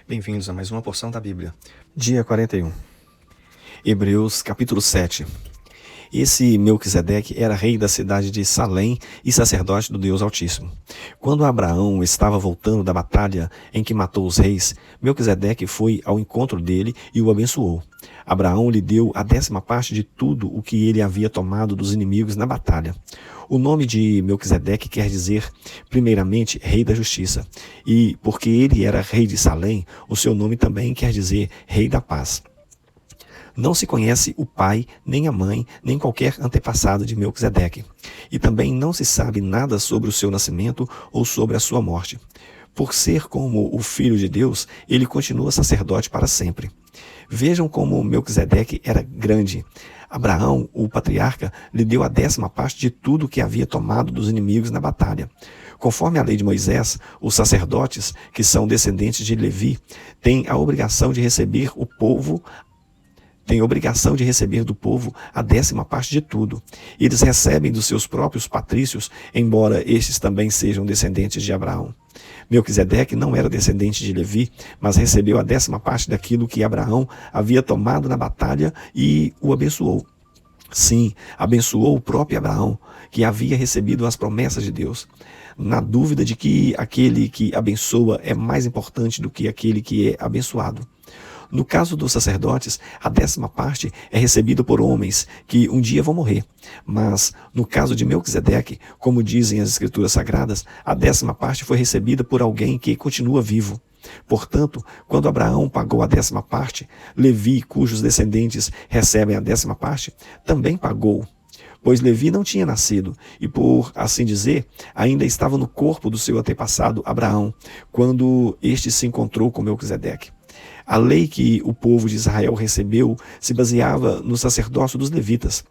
Bem-vindos a mais uma porção da Bíblia. Dia 41. Hebreus, capítulo 7. Esse Melquisedeque era rei da cidade de Salém e sacerdote do Deus Altíssimo. Quando Abraão estava voltando da batalha em que matou os reis, Melquisedeque foi ao encontro dele e o abençoou. Abraão lhe deu a 10ª parte de tudo o que ele havia tomado dos inimigos na batalha. O nome de Melquisedeque quer dizer, primeiramente, rei da justiça, e porque ele era rei de Salém, o seu nome também quer dizer rei da paz. Não se conhece o pai, nem a mãe, nem qualquer antepassado de Melquisedeque, e também não se sabe nada sobre o seu nascimento ou sobre a sua morte. Por ser como o Filho de Deus, ele continua sacerdote para sempre. Vejam como Melquisedeque era grande. Abraão, o patriarca, lhe deu a 10ª parte de tudo que havia tomado dos inimigos na batalha. Conforme a lei de Moisés, os sacerdotes, que são descendentes de Levi, têm a obrigação de receber do povo a 10ª parte de tudo. Eles recebem dos seus próprios patrícios, embora estes também sejam descendentes de Abraão. Melquisedeque não era descendente de Levi, mas recebeu a 10ª parte daquilo que Abraão havia tomado na batalha e o abençoou. Sim, abençoou o próprio Abraão, que havia recebido as promessas de Deus. Na dúvida de que aquele que abençoa é mais importante do que aquele que é abençoado. No caso dos sacerdotes, a 10ª parte é recebida por homens que um dia vão morrer. Mas, no caso de Melquisedeque, como dizem as Escrituras Sagradas, a 10ª parte foi recebida por alguém que continua vivo. Portanto, quando Abraão pagou a 10ª parte, Levi, cujos descendentes recebem a 10ª parte, também pagou. Pois Levi não tinha nascido e, por assim dizer, ainda estava no corpo do seu antepassado Abraão, quando este se encontrou com Melquisedeque. A lei que o povo de Israel recebeu se baseava no sacerdócio dos levitas.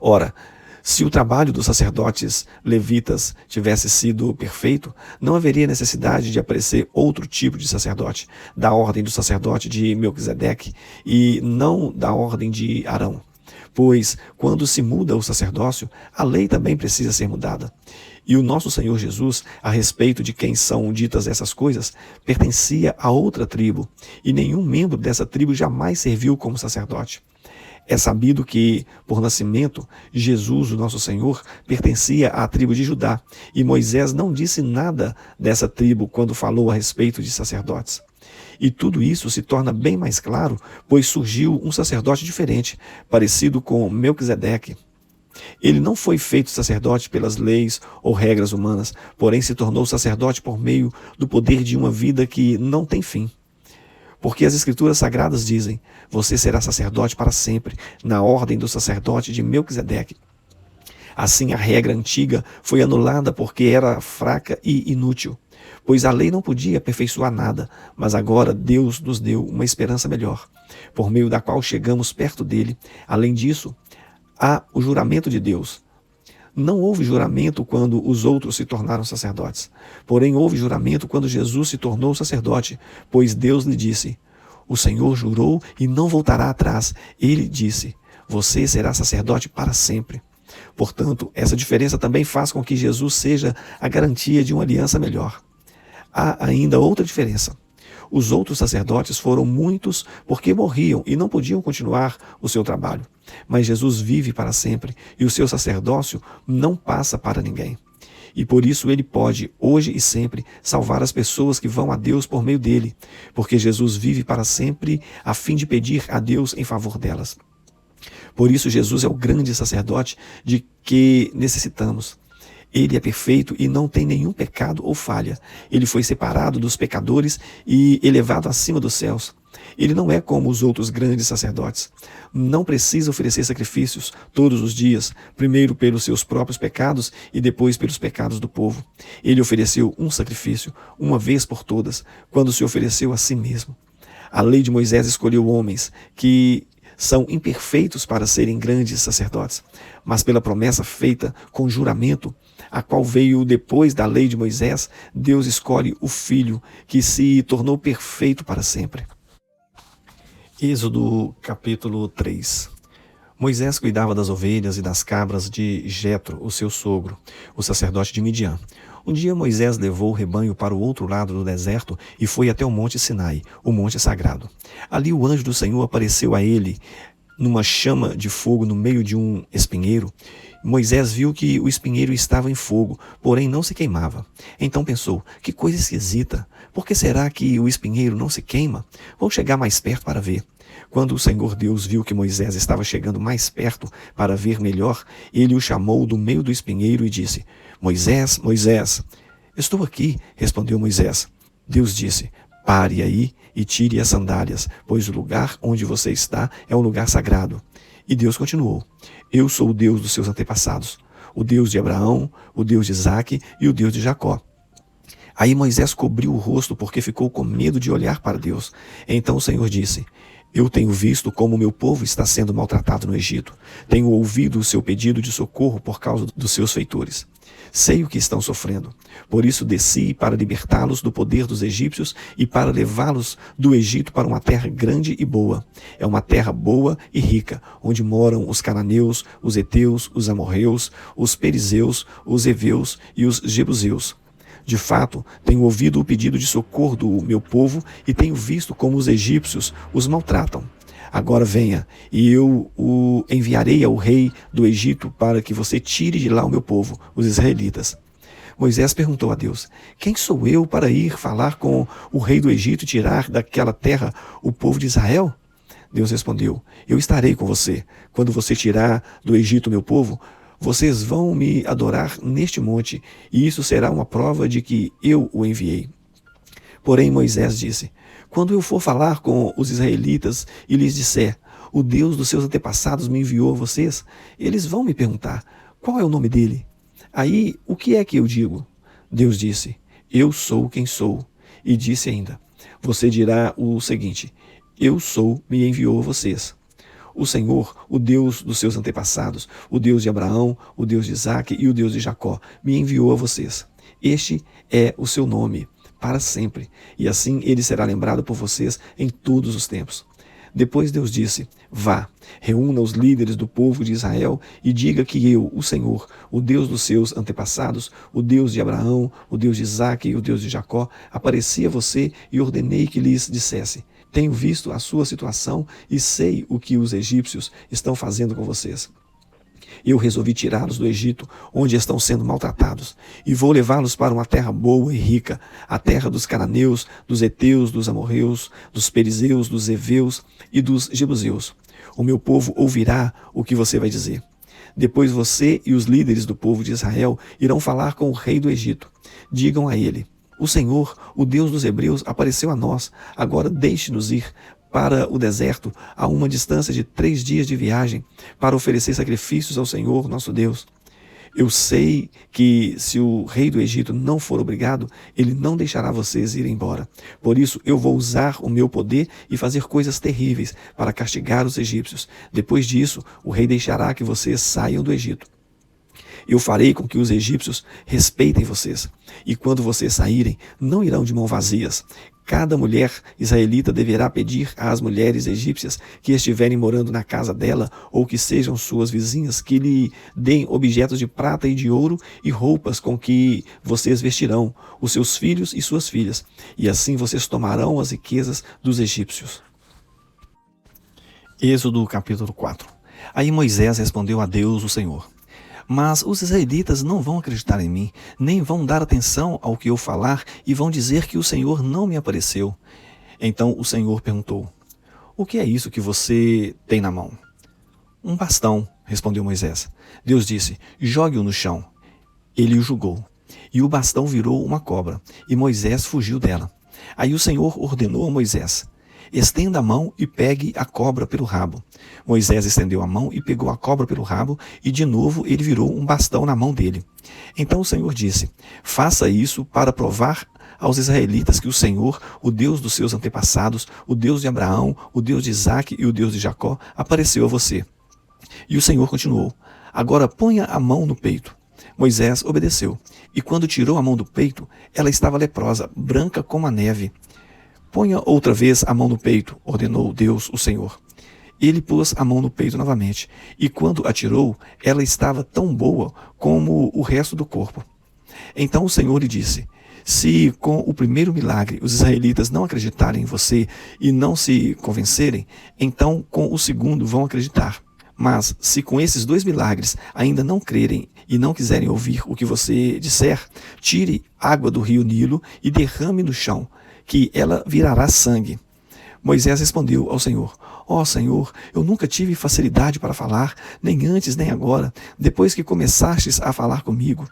Ora, se o trabalho dos sacerdotes levitas tivesse sido perfeito, não haveria necessidade de aparecer outro tipo de sacerdote, da ordem do sacerdote de Melquisedeque e não da ordem de Arão. Pois, quando se muda o sacerdócio, a lei também precisa ser mudada. E o nosso Senhor Jesus, a respeito de quem são ditas essas coisas, pertencia a outra tribo, e nenhum membro dessa tribo jamais serviu como sacerdote. É sabido que, por nascimento, Jesus, o nosso Senhor, pertencia à tribo de Judá, e Moisés não disse nada dessa tribo quando falou a respeito de sacerdotes. E tudo isso se torna bem mais claro, pois surgiu um sacerdote diferente, parecido com Melquisedeque. Ele não foi feito sacerdote pelas leis ou regras humanas, porém se tornou sacerdote por meio do poder de uma vida que não tem fim. Porque as Escrituras Sagradas dizem, você será sacerdote para sempre, na ordem do sacerdote de Melquisedeque. Assim a regra antiga foi anulada porque era fraca e inútil, pois a lei não podia aperfeiçoar nada, mas agora Deus nos deu uma esperança melhor, por meio da qual chegamos perto dele. Além disso, há o juramento de Deus. Não houve juramento quando os outros se tornaram sacerdotes. Porém, houve juramento quando Jesus se tornou sacerdote, pois Deus lhe disse, o Senhor jurou e não voltará atrás. Ele disse, você será sacerdote para sempre. Portanto, essa diferença também faz com que Jesus seja a garantia de uma aliança melhor. Há ainda outra diferença. Os outros sacerdotes foram muitos porque morriam e não podiam continuar o seu trabalho. Mas Jesus vive para sempre e o seu sacerdócio não passa para ninguém. E por isso ele pode, hoje e sempre, salvar as pessoas que vão a Deus por meio dele, porque Jesus vive para sempre a fim de pedir a Deus em favor delas. Por isso Jesus é o grande sacerdote de que necessitamos. Ele é perfeito e não tem nenhum pecado ou falha. Ele foi separado dos pecadores e elevado acima dos céus. Ele não é como os outros grandes sacerdotes. Não precisa oferecer sacrifícios todos os dias, primeiro pelos seus próprios pecados e depois pelos pecados do povo. Ele ofereceu um sacrifício, uma vez por todas, quando se ofereceu a si mesmo. A lei de Moisés escolheu homens que são imperfeitos para serem grandes sacerdotes, mas pela promessa feita com juramento, a qual veio depois da lei de Moisés, Deus escolhe o Filho, que se tornou perfeito para sempre. Êxodo capítulo 3. Moisés cuidava das ovelhas e das cabras de Jetro, o seu sogro, o sacerdote de Midian. Um dia Moisés levou o rebanho para o outro lado do deserto e foi até o monte Sinai, o monte sagrado. Ali o anjo do Senhor apareceu a ele numa chama de fogo no meio de um espinheiro. Moisés viu que o espinheiro estava em fogo, porém não se queimava. Então pensou, que coisa esquisita, por que será que o espinheiro não se queima? Vou chegar mais perto para ver. Quando o Senhor Deus viu que Moisés estava chegando mais perto para ver melhor, ele o chamou do meio do espinheiro e disse, Moisés, Moisés. Estou aqui, respondeu Moisés. Deus disse, pare aí e tire as sandálias, pois o lugar onde você está é um lugar sagrado. E Deus continuou, eu sou o Deus dos seus antepassados, o Deus de Abraão, o Deus de Isaque e o Deus de Jacó. Aí Moisés cobriu o rosto porque ficou com medo de olhar para Deus. Então o Senhor disse, eu tenho visto como o meu povo está sendo maltratado no Egito. Tenho ouvido o seu pedido de socorro por causa dos seus feitores. Sei o que estão sofrendo. Por isso desci para libertá-los do poder dos egípcios e para levá-los do Egito para uma terra grande e boa. É uma terra boa e rica, onde moram os cananeus, os heteus, os amorreus, os perizeus, os heveus e os jebuseus. De fato, tenho ouvido o pedido de socorro do meu povo e tenho visto como os egípcios os maltratam. Agora venha, e eu o enviarei ao rei do Egito para que você tire de lá o meu povo, os israelitas. Moisés perguntou a Deus, quem sou eu para ir falar com o rei do Egito e tirar daquela terra o povo de Israel? Deus respondeu, eu estarei com você. Quando você tirar do Egito o meu povo, vocês vão me adorar neste monte, e isso será uma prova de que eu o enviei. Porém Moisés disse, quando eu for falar com os israelitas e lhes disser, o Deus dos seus antepassados me enviou a vocês, eles vão me perguntar, qual é o nome dele? Aí, o que é que eu digo? Deus disse, eu sou quem sou. E disse ainda, você dirá o seguinte, eu sou, me enviou a vocês. O Senhor, o Deus dos seus antepassados, o Deus de Abraão, o Deus de Isaque e o Deus de Jacó, me enviou a vocês. Este é o seu nome, para sempre, e assim ele será lembrado por vocês em todos os tempos. Depois Deus disse, vá, reúna os líderes do povo de Israel e diga que eu, o Senhor, o Deus dos seus antepassados, o Deus de Abraão, o Deus de Isaque e o Deus de Jacó, apareci a você e ordenei que lhes dissesse, tenho visto a sua situação e sei o que os egípcios estão fazendo com vocês. Eu resolvi tirá-los do Egito, onde estão sendo maltratados, e vou levá-los para uma terra boa e rica, a terra dos cananeus, dos heteus, dos amorreus, dos perizeus, dos heveus e dos jebuseus. O meu povo ouvirá o que você vai dizer. Depois você e os líderes do povo de Israel irão falar com o rei do Egito. Digam a ele, o Senhor, o Deus dos hebreus, apareceu a nós. Agora deixe-nos ir para o deserto, a uma distância de 3 dias de viagem, para oferecer sacrifícios ao Senhor, nosso Deus. Eu sei que se o rei do Egito não for obrigado, ele não deixará vocês ir embora. Por isso, eu vou usar o meu poder e fazer coisas terríveis para castigar os egípcios. Depois disso, o rei deixará que vocês saiam do Egito. Eu farei com que os egípcios respeitem vocês. E quando vocês saírem, não irão de mãos vazias. Cada mulher israelita deverá pedir às mulheres egípcias que estiverem morando na casa dela ou que sejam suas vizinhas que lhe deem objetos de prata e de ouro e roupas com que vocês vestirão, os seus filhos e suas filhas. E assim vocês tomarão as riquezas dos egípcios. Êxodo capítulo 4. Aí Moisés respondeu a Deus, o Senhor. Mas os israelitas não vão acreditar em mim, nem vão dar atenção ao que eu falar e vão dizer que o Senhor não me apareceu. Então o Senhor perguntou, o que é isso que você tem na mão? Um bastão, respondeu Moisés. Deus disse, jogue-o no chão. Ele o jogou, e o bastão virou uma cobra, e Moisés fugiu dela. Aí o Senhor ordenou a Moisés, estenda a mão e pegue a cobra pelo rabo. Moisés estendeu a mão e pegou a cobra pelo rabo, e de novo ele virou um bastão na mão dele. Então o Senhor disse, faça isso para provar aos israelitas que o Senhor, o Deus dos seus antepassados, o Deus de Abraão, o Deus de Isaque e o Deus de Jacó, apareceu a você. E o Senhor continuou, agora ponha a mão no peito. Moisés obedeceu, e quando tirou a mão do peito, ela estava leprosa, branca como a neve. Ponha outra vez a mão no peito, ordenou Deus, o Senhor. Ele pôs a mão no peito novamente, e quando a tirou, ela estava tão boa como o resto do corpo. Então o Senhor lhe disse: se com o primeiro milagre os israelitas não acreditarem em você e não se convencerem, então com o segundo vão acreditar. Mas se com esses 2 milagres ainda não crerem e não quiserem ouvir o que você disser, tire água do rio Nilo e derrame no chão, que ela virará sangue. Moisés respondeu ao Senhor: ó Senhor, eu nunca tive facilidade para falar, nem antes nem agora, depois que começastes a falar comigo.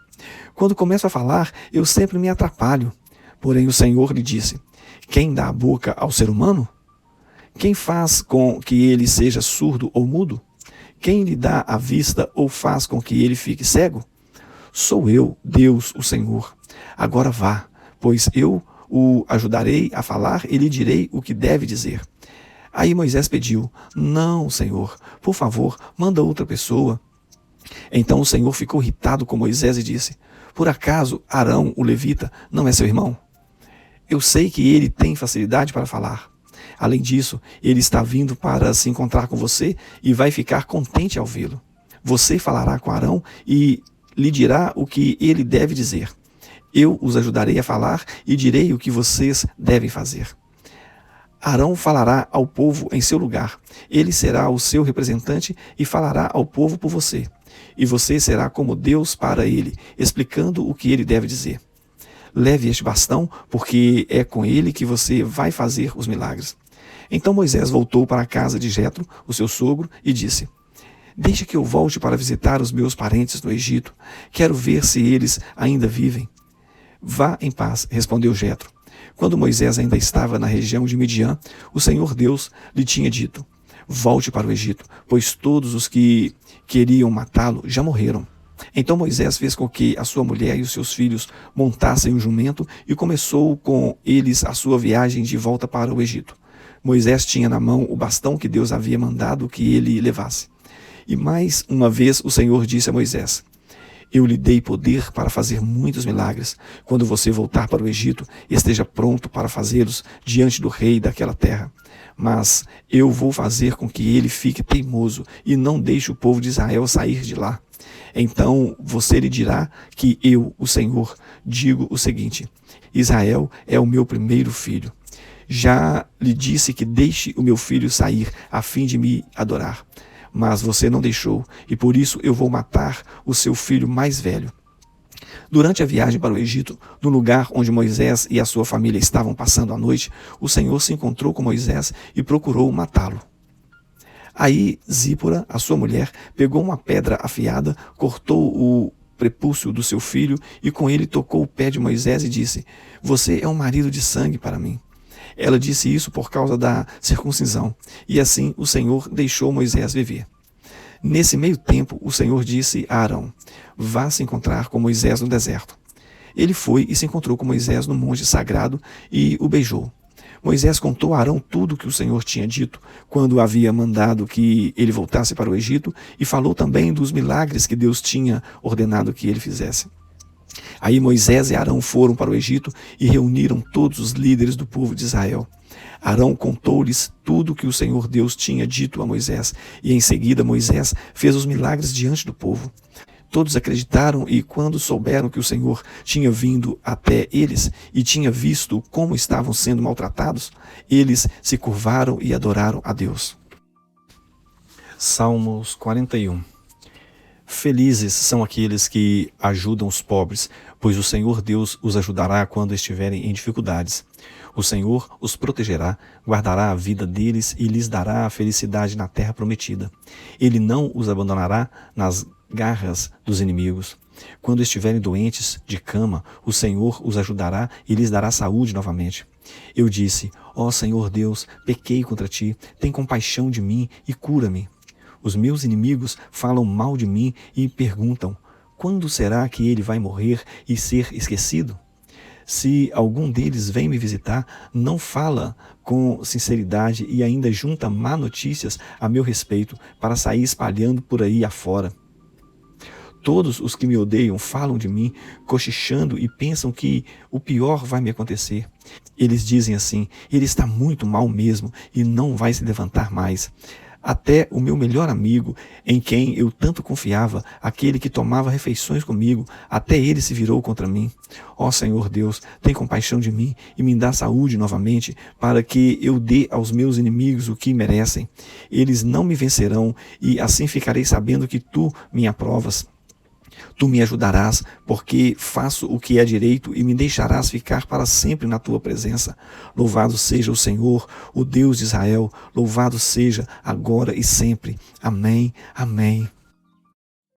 Quando começo a falar, eu sempre me atrapalho. Porém o Senhor lhe disse: quem dá a boca ao ser humano? Quem faz com que ele seja surdo ou mudo? Quem lhe dá a vista ou faz com que ele fique cego? Sou eu, Deus, o Senhor. Agora vá, pois eu o ajudarei a falar e lhe direi o que deve dizer. Aí Moisés pediu: não, Senhor, por favor, manda outra pessoa. Então o Senhor ficou irritado com Moisés e disse: por acaso Arão, o levita, não é seu irmão? Eu sei que ele tem facilidade para falar. Além disso, ele está vindo para se encontrar com você e vai ficar contente ao vê-lo. Você falará com Arão e lhe dirá o que ele deve dizer. Eu os ajudarei a falar e direi o que vocês devem fazer. Arão falará ao povo em seu lugar. Ele será o seu representante e falará ao povo por você. E você será como Deus para ele, explicando o que ele deve dizer. Leve este bastão, porque é com ele que você vai fazer os milagres. Então Moisés voltou para a casa de Jetro, o seu sogro, e disse: deixe que eu volte para visitar os meus parentes no Egito. Quero ver se eles ainda vivem. Vá em paz, respondeu Jetro. Quando Moisés ainda estava na região de Midian, o Senhor Deus lhe tinha dito: volte para o Egito, pois todos os que queriam matá-lo já morreram. Então Moisés fez com que a sua mulher e os seus filhos montassem um jumento e começou com eles a sua viagem de volta para o Egito. Moisés tinha na mão o bastão que Deus havia mandado que ele levasse. E mais uma vez o Senhor disse a Moisés: eu lhe dei poder para fazer muitos milagres. Quando você voltar para o Egito, esteja pronto para fazê-los diante do rei daquela terra. Mas eu vou fazer com que ele fique teimoso e não deixe o povo de Israel sair de lá. Então você lhe dirá que eu, o Senhor, digo o seguinte: Israel é o meu primeiro filho. Já lhe disse que deixe o meu filho sair, a fim de me adorar. Mas você não deixou, e por isso eu vou matar o seu filho mais velho. Durante a viagem para o Egito, no lugar onde Moisés e a sua família estavam passando a noite, o Senhor se encontrou com Moisés e procurou matá-lo. Aí Zípora, a sua mulher, pegou uma pedra afiada, cortou o prepúcio do seu filho e com ele tocou o pé de Moisés e disse: você é um marido de sangue para mim. Ela disse isso por causa da circuncisão, e assim o Senhor deixou Moisés viver. Nesse meio tempo, o Senhor disse a Arão: vá se encontrar com Moisés no deserto. Ele foi e se encontrou com Moisés no monte sagrado e o beijou. Moisés contou a Arão tudo o que o Senhor tinha dito, quando havia mandado que ele voltasse para o Egito, e falou também dos milagres que Deus tinha ordenado que ele fizesse. Aí Moisés e Arão foram para o Egito e reuniram todos os líderes do povo de Israel. Arão contou-lhes tudo o que o Senhor Deus tinha dito a Moisés, e em seguida Moisés fez os milagres diante do povo. Todos acreditaram e, quando souberam que o Senhor tinha vindo até eles e tinha visto como estavam sendo maltratados, eles se curvaram e adoraram a Deus. Salmos 41. Felizes são aqueles que ajudam os pobres, pois o Senhor Deus os ajudará quando estiverem em dificuldades. O Senhor os protegerá, guardará a vida deles e lhes dará a felicidade na terra prometida. Ele não os abandonará nas garras dos inimigos. Quando estiverem doentes de cama, o Senhor os ajudará e lhes dará saúde novamente. Eu disse: ó Senhor Deus, pequei contra ti, tem compaixão de mim e cura-me. Os meus inimigos falam mal de mim e perguntam: quando será que ele vai morrer e ser esquecido? Se algum deles vem me visitar, não fala com sinceridade e ainda junta má notícias a meu respeito para sair espalhando por aí afora. Todos os que me odeiam falam de mim, cochichando, e pensam que o pior vai me acontecer. Eles dizem assim: ele está muito mal mesmo e não vai se levantar mais. Até o meu melhor amigo, em quem eu tanto confiava, aquele que tomava refeições comigo, até ele se virou contra mim. Ó Senhor Deus, tem compaixão de mim e me dá saúde novamente, para que eu dê aos meus inimigos o que merecem. Eles não me vencerão, e assim ficarei sabendo que tu me aprovas. Tu me ajudarás, porque faço o que é direito e me deixarás ficar para sempre na tua presença. Louvado seja o Senhor, o Deus de Israel, louvado seja agora e sempre. Amém, amém.